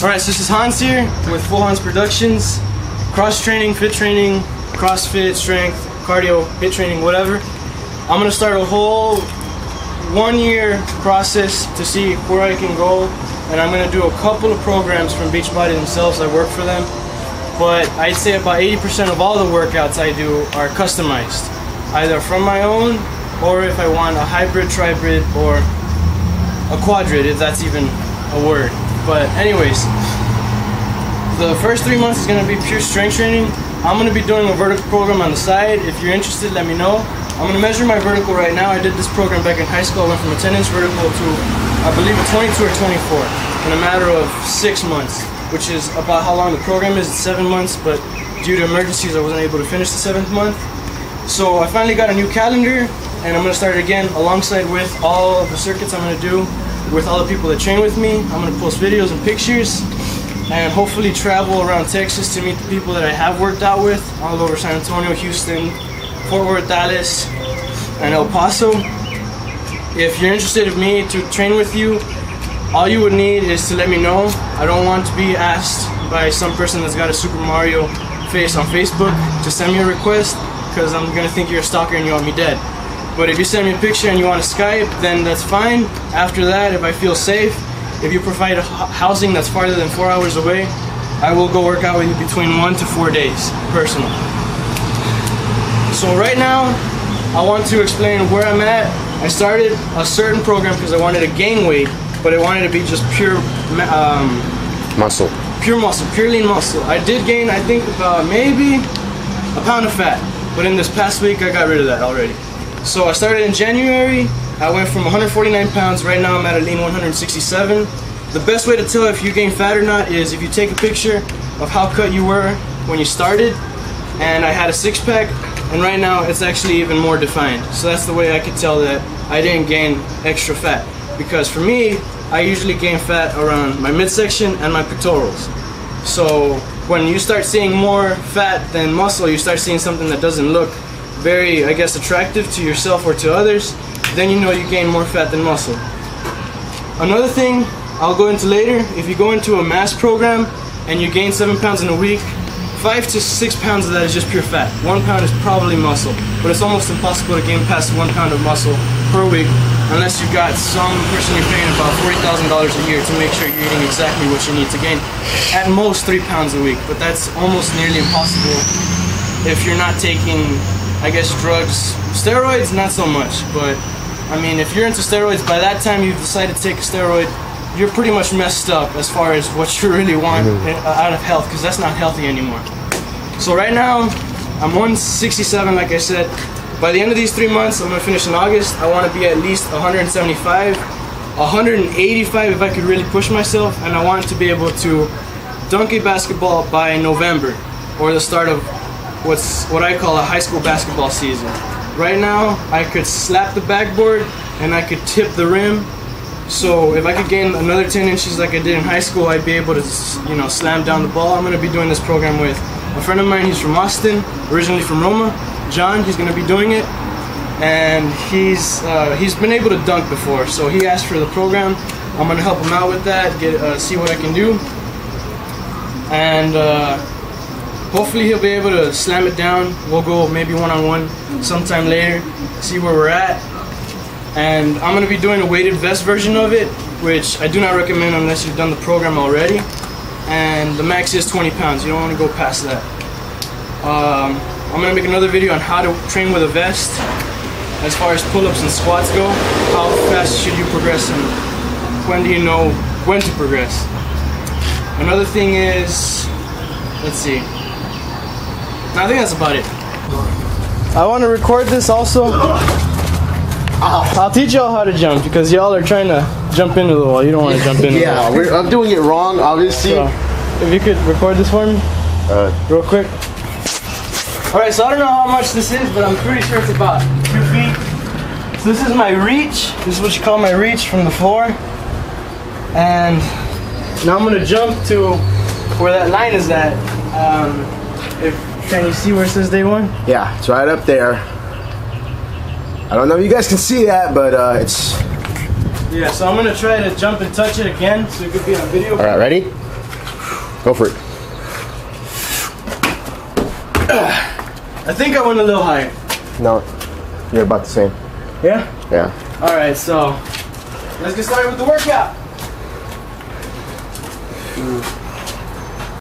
Alright, so this is Hanz here with Full Hanz Productions. Cross training, fit training, CrossFit, strength, cardio, hit training, whatever. I'm gonna start a whole 1 year process to see where I can go, and I'm gonna do a couple of programs from Beachbody themselves. I work for them, but I'd say about 80% of all the workouts I do are customized, either from my own, or if I want a hybrid, tribrid, or a quadrid, if that's even a word. But anyways, the first 3 months is going to be pure strength training. I'm going to be doing a vertical program on the side. If you're interested, let me know. I'm going to measure my vertical right now. I did this program back in high school. I went from a 10-inch vertical to, I believe, a 22 or 24 in a matter of 6 months, which is about how long the program is. It's 7 months, but due to emergencies, I wasn't able to finish the 7th month. So I finally got a new calendar, and I'm going to start it again alongside with all of the circuits I'm going to do with all the people that train with me. I'm going to post videos and pictures, and hopefully travel around Texas to meet the people that I have worked out with all over San Antonio, Houston, Fort Worth, Dallas, and El Paso. If you're interested in me to train with you, all you would need is to let me know. I don't want to be asked by some person that's got a Super Mario face on Facebook to send me a request, because I'm going to think you're a stalker and you want me dead. But if you send me a picture and you want to Skype, then that's fine. After that, if I feel safe, if you provide housing that's farther than 4 hours away, I will go work out with you between 1 to 4 days, personal. So right now, I want to explain where I'm at. I started a certain program because I wanted to gain weight, but I wanted to be just pure muscle. Pure muscle, pure lean muscle. I did gain, I think, maybe a pound of fat, but in this past week, I got rid of that already. So I started in January. I went from 149 pounds. Right now I'm at a lean 167. The best way to tell if you gain fat or not is if you take a picture of how cut you were when you started, and I had a six-pack, and right now it's actually even more defined. So that's the way I could tell that I didn't gain extra fat. Because for me, I usually gain fat around my midsection and my pectorals. So when you start seeing more fat than muscle, you start seeing something that doesn't look very, I guess, attractive to yourself or to others, then you know you gain more fat than muscle. Another thing I'll go into later, if you go into a mass program and you gain 7 pounds in a week, 5 to 6 pounds of that is just pure fat. 1 pound is probably muscle, but it's almost impossible to gain past 1 pound of muscle per week unless you've got some person you're paying about $40,000 a year to make sure you're eating exactly what you need to gain at most 3 pounds a week, but that's almost nearly impossible if you're not taking, I guess, drugs. Steroids, not so much, but I mean, if you're into steroids, by that time you've decided to take a steroid, you're pretty much messed up as far as what you really want out of health, because that's not healthy anymore. So right now, I'm 167, like I said. By the end of these 3 months, I'm going to finish in August. I want to be at least 175, 185 if I could really push myself, and I want to be able to dunk a basketball by November, or the start of what I call a high school basketball season. Right now, I could slap the backboard and I could tip the rim. So if I could gain another 10 inches like I did in high school, I'd be able to, you know, slam down the ball. I'm going to be doing this program with a friend of mine. He's from Austin, originally from Roma. John, he's going to be doing it, and he's been able to dunk before. So he asked for the program. I'm going to help him out with that, see what I can do, and hopefully he'll be able to slam it down. We'll go maybe one-on-one sometime later, see where we're at. And I'm going to be doing a weighted vest version of it, which I do not recommend unless you've done the program already. And the max is 20 pounds. You don't want to go past that. I'm going to make another video on how to train with a vest as far as pull-ups and squats go. How fast should you progress, and when do you know when to progress? Another thing is, let's see. I think that's about it. I want to record this also. I'll teach y'all how to jump, because y'all are trying to jump into the wall. You don't want to jump into the wall. Yeah, I'm doing it wrong, obviously. So, if you could record this for me, real quick. Alright, so I don't know how much this is, but I'm pretty sure it's about 2 feet. So this is my reach. This is what you call my reach from the floor. And now I'm going to jump to where that line is at. Can you see where it says day one? Yeah, it's right up there. I don't know if you guys can see that, but it's... Yeah, so I'm going to try to jump and touch it again so it could be on video. Alright, ready? Go for it. I think I went a little higher. No, you're about the same. Yeah? Yeah. Alright, so let's get started with the workout.